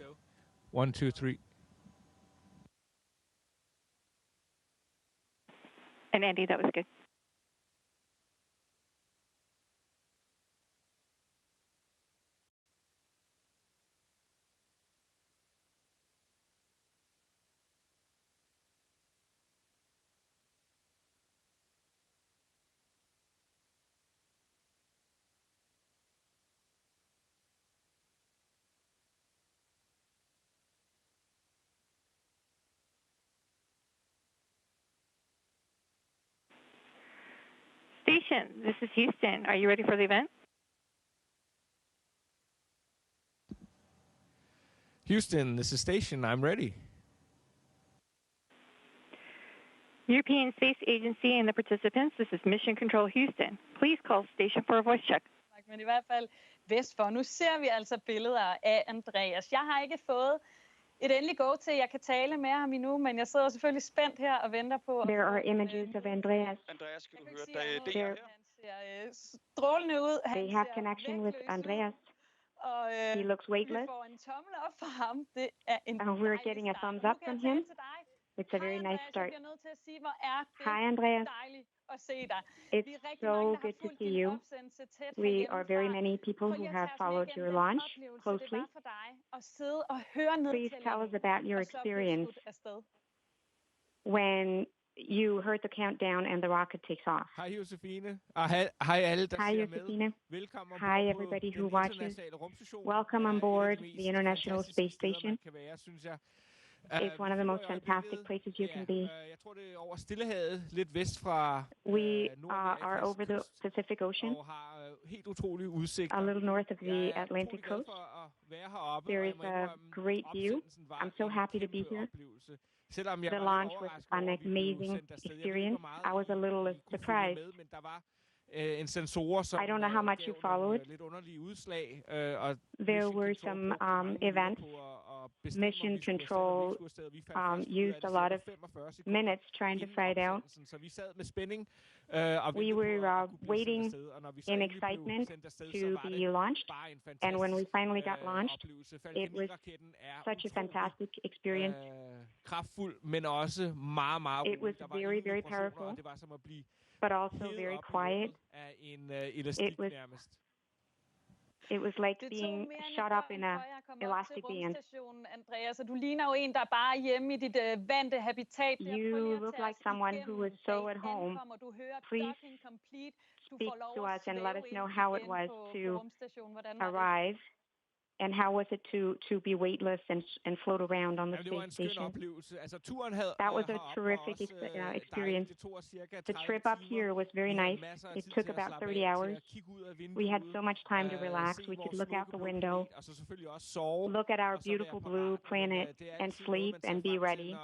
so. 1, 2, 3. And Andy, that was good. Station, this is Houston. Are you ready for the event? Houston, this is Station. I'm ready. European Space Agency and the participants, this is Mission Control Houston. Please call station for a voice check. Men i hvert fald vest for. Nu ser vi altså billeder af Andreas. Jeg har ikke fået et endeligt go til, jeg kan tale med ham endnu, men jeg sidder selvfølgelig spændt her og venter på. There are images of Andreas. Andreas, kan du høre, der er det her? Han ser strålende ud. They have connection with Andreas. He looks weightless. Vi får en tommel op for ham. Det er en we're getting a thumbs up from him. It's a very nice start. Hi, Andreas. It's so good to see you. We are very many people who have followed your launch closely. Please tell us about your experience when you heard the countdown and the rocket takes off. Hej Josefine. Hej alle, der Hi, Josefine. Hi, everybody who watches. Welcome on board the International Space Station. It's one of the most fantastic places you can be. We are over the Pacific Ocean, a little north of the Atlantic coast. There is a great view. I'm so happy to be here. The launch was an amazing experience. I was a little surprised. I don't know how much you followed. There were some events. Mission Control used a lot of minutes trying to find out. We were waiting in excitement to be launched, and when we finally got launched, it was such a fantastic experience. It was very, very powerful, but also very quiet. It was like being shot up in an elastic band. Andreas, du ligner jo en, der bare er hjemme i dit vante habitat. You look like someone who is so at home. Please speak to us and let us know how it was to arrive. And how was it to be weightless and float around on the space station? That was a terrific experience. The trip up here was very nice. It took about 30 hours. We had so much time to relax. We could look out the window, look at our beautiful blue planet, and sleep and be ready.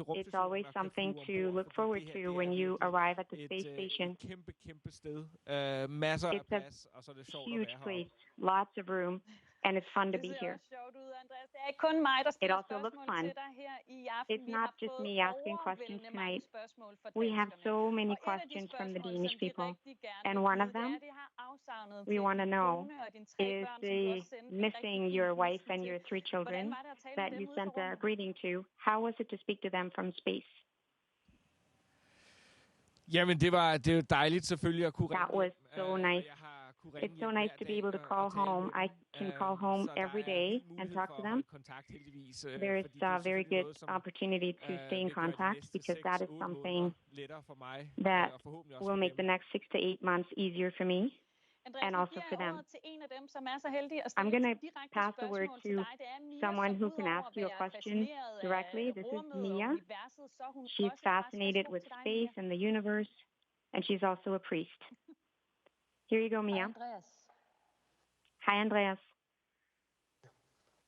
It's always something to look forward to when you arrive at the space station. It's a huge place, lots of room. And it's fun to be here. It also looks fun. It's not just me asking questions tonight. We have so many questions from the Danish people. And one of them, we want to know, is missing your wife and your 3 children that you sent a greeting to. How was it to speak to them from space? Jamen, det var dejligt selvfølgelig at kunne ringe. That was so nice. It's so nice to be able to call home. I can call home every day and talk to them. There is a very good opportunity to stay in contact because that is something that will make the next 6 to 8 months easier for me and also for them. I'm going to pass the word to someone who can ask you a question directly. This is Mia. She's fascinated with space and the universe, and she's also a priest. Here you go, Mia. Hi, Andreas.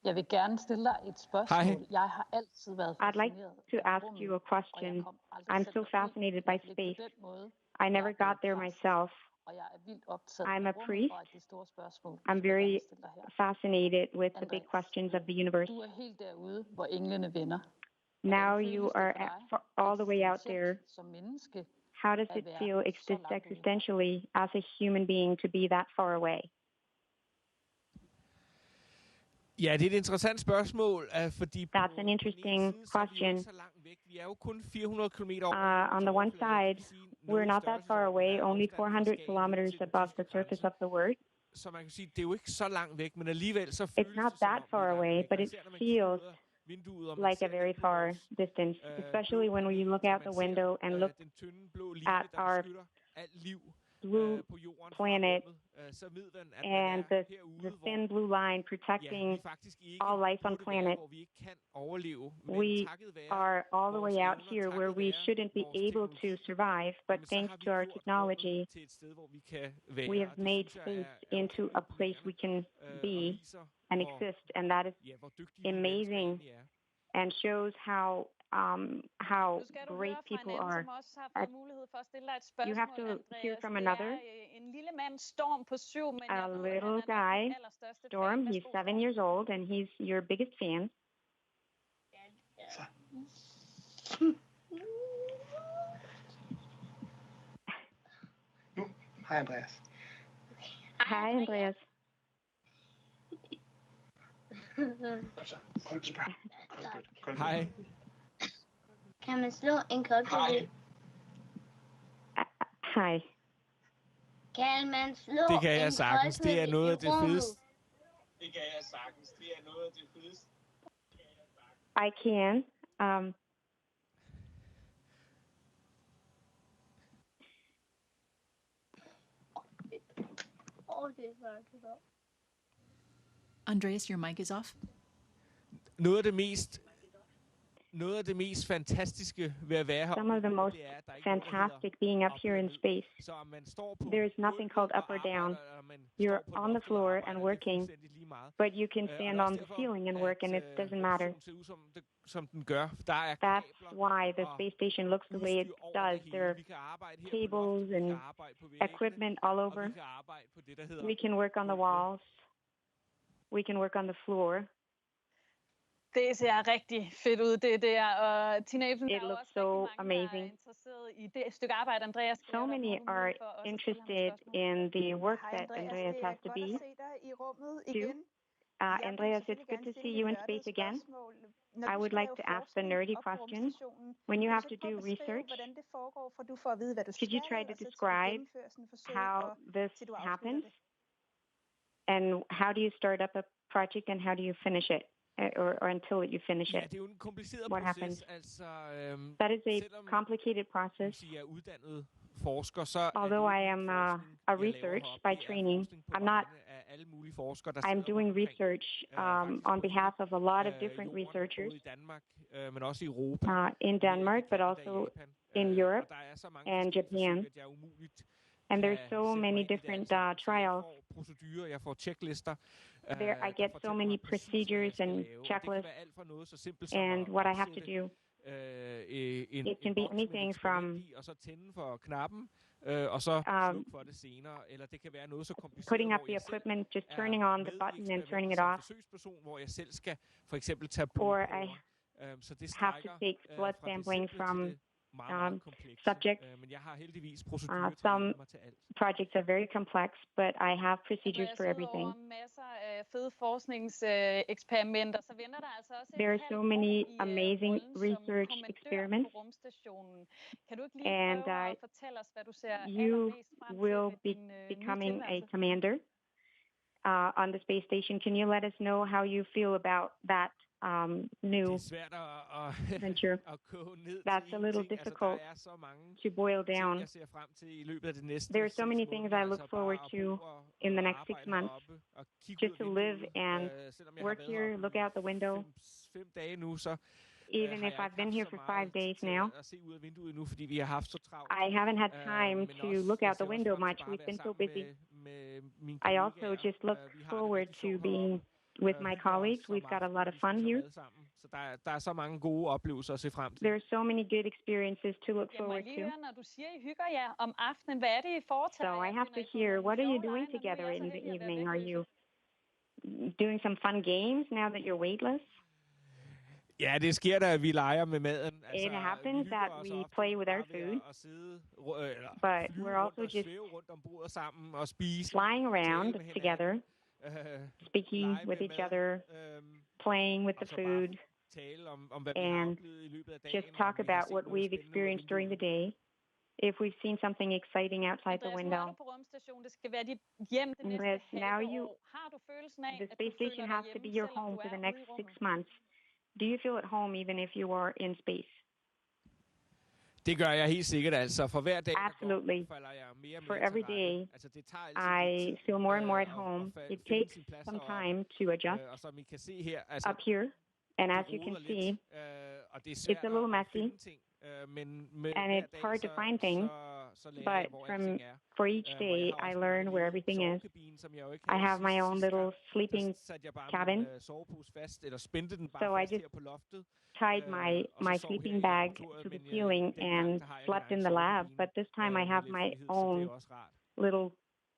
Jeg vil gerne stille dig et spørgsmål. Jeg har altid været I'd like to ask you a question. I'm so fascinated by space. I never got there myself. I'm a priest. I'm very fascinated with the big questions of the universe. Now you are all the way out there. How does it feel existentially as a human being to be that far away? Ja, det er et interessant spørgsmål, fordi That's an interesting question. Vi er jo kun 400 kilometer On the one side, we're not that far away, only 400 kilometers above the surface of the Earth. Så man kan sige, det er jo ikke så langt væk, men alligevel så føles det, not that far away, but it feels like a very far distance, especially when we look out the window and look at our blue planet and the thin blue line protecting all life on planet. We are all the way out here where we shouldn't be able to survive, but thanks to our technology, we have made space into a place we can be and exist, and that is amazing and shows how great people are. You have to hear from another. A little guy, Storm, he's 7 years old, and he's your biggest fan. Hi, Andreas. Hi, Andreas. Hej. Kan man slå en krokodil? Hej. Kan man slå det kan jeg en sagtens. Det er noget af det fedeste. Det kan jeg sagtens. Det er noget af det fedeste. I can. Andreas, your mic is off. Noget af det mest fantastiske ved at være her. Some of the most fantastic being up here in space. There is nothing called up or down. You're on the floor and working, but you can stand on the ceiling and work, and it doesn't matter. That's why the space station looks the way it does. There are cables and equipment all over. We can work on the walls. We can work on the floor. Det ser rigtig fedt ud, det der. Og Tina Ebsen, it looks so amazing. I det stykke arbejde, Andreas. So many are interested in the work that Andreas has to do. Andreas, it's good to see you in space again. I would like to ask the nerdy question. When you have to do research, could you try to describe how this happens? And how do you start up a project and how do you finish it? Or until you finish it. What happens? That is a complicated process. Although I am a research by training, I'm doing research on behalf of a lot of different researchers in Denmark, but also in Europe and Japan. And there's so many different trials. There, I get so many procedures and checklists, and what I have to do. It can be anything from putting up the equipment, just turning on the button and turning it off, or I have to take blood sampling from subjects. Some projects are very complex, but I have procedures for everything. There are so many amazing research experiments, and you will be becoming a commander on the space station. Can you let us know how you feel about that new venture? That's a little difficult to boil down. There are so many things I look forward to in the next 6 months. Just to live and work here, look out the window. Even if I've been here for 5 days now, I haven't had time to look out the window much. We've been so busy. I also just look forward to being with my colleagues. We've got a lot of fun here. There are so many good experiences to look forward to. So I have to hear, what are you doing together in the evening? Are you doing some fun games now that you're weightless? Ja, det sker da, at vi leger med maden. It happens that we play with our food, but we're also just flying around together speaking with each other, playing with the food, and just talk about what we've experienced during the day. If we've seen something exciting outside the window. Andreas, now the space station has to be your home for the next 6 months. Do you feel at home even if you are in space? Det gør jeg helt sikkert, altså. For hver dag, Absolutely. falder jeg mere og mere For til every rette. day, Altså, det tager altid I feel more and more at home. It takes some time to adjust og som I kan se her, altså, up here. And as you can see, og det er svært it's a little messy, ting, men and it's hard to find things, but for each day, I learn where everything is. I have my own little sleeping cabin, so I just tied my sleeping bag to the ceiling and slept in the lab, but this time I have my own little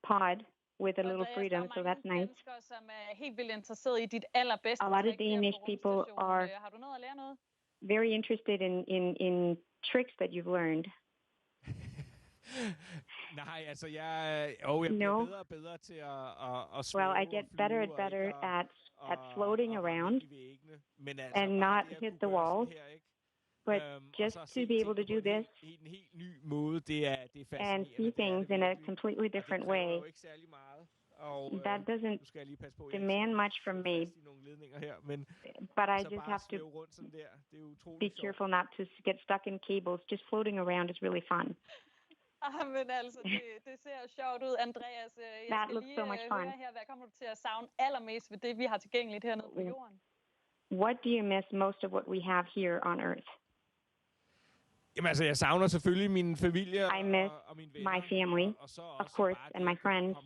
pod with a little freedom, so that's nice. A lot of Danish people are very interested in tricks that you've learned. Nej, altså jeg bliver bedre og bedre til at Well, I get better and better at floating around and not hit the walls, but just to be able to do this and see things in a completely different way. That doesn't demand much from me, but I just have to be careful not to get stuck in cables. Just floating around is really fun. Men altså, det ser sjovt ud, Andreas. Jeg skal lige høre her, hvad kommer du til at savne allermest ved det, vi har tilgængeligt hernede på jorden? What do you miss most of what we have here on Earth? Jamen altså, jeg savner selvfølgelig min familie I miss og mine venner, my family, of course, and my friends,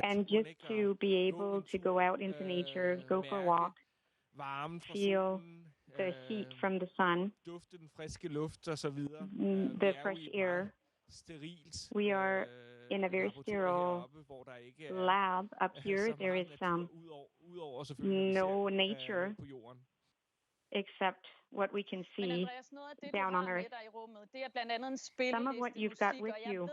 and just to be able to go out into nature, go for a walk, feel the heat from the sun, duften friske luft og så videre. The fresh air. We are in a very sterile lab up here. There is no nature except what we can see down on Earth. Some of what you've got with you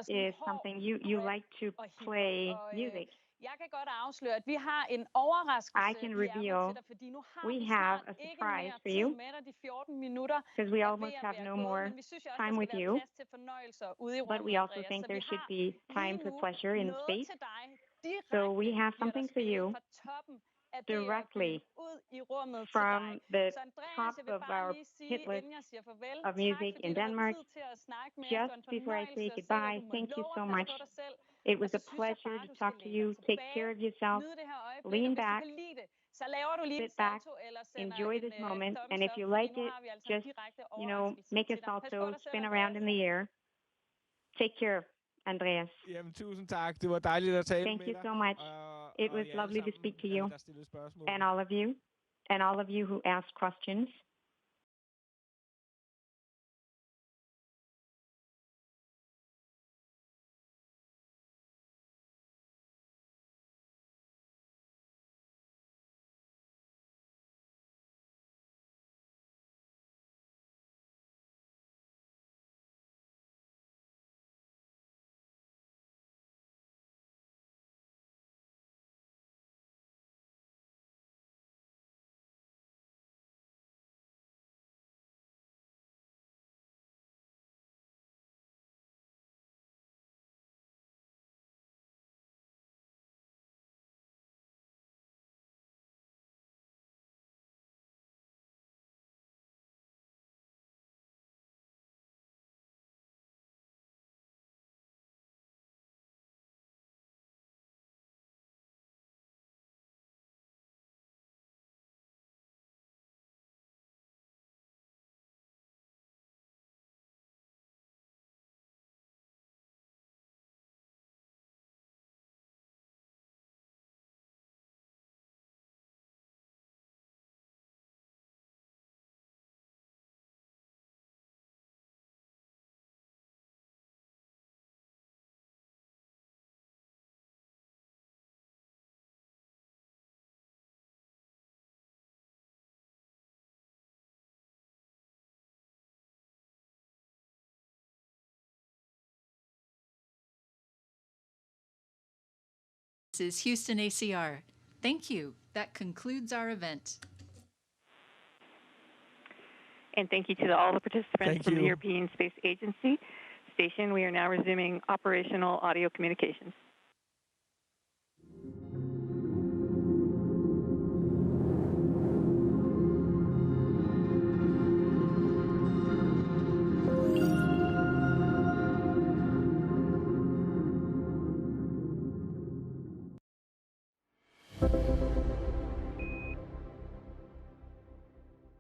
is something you like to play music. I can reveal we have a surprise for you because we almost have no more time with you, but we also think there should be time for pleasure in space. So we have something for you directly from the top of our hit list of music in Denmark. Just before I say goodbye, thank you so much. It was a pleasure to talk to you. Take care of yourself. Lean back, sit back, enjoy this moment. And if you like it, just, make a salto, spin around in the air. Take care, Andreas. Jamen, tusind tak. Det var dejligt at tale Thank med you dig. so much. It was lovely to speak to you. And all of you who asked questions. This is Houston ACR. Thank you. That concludes our event. And thank you to all the participants from the European Space Agency station. We are now resuming operational audio communications.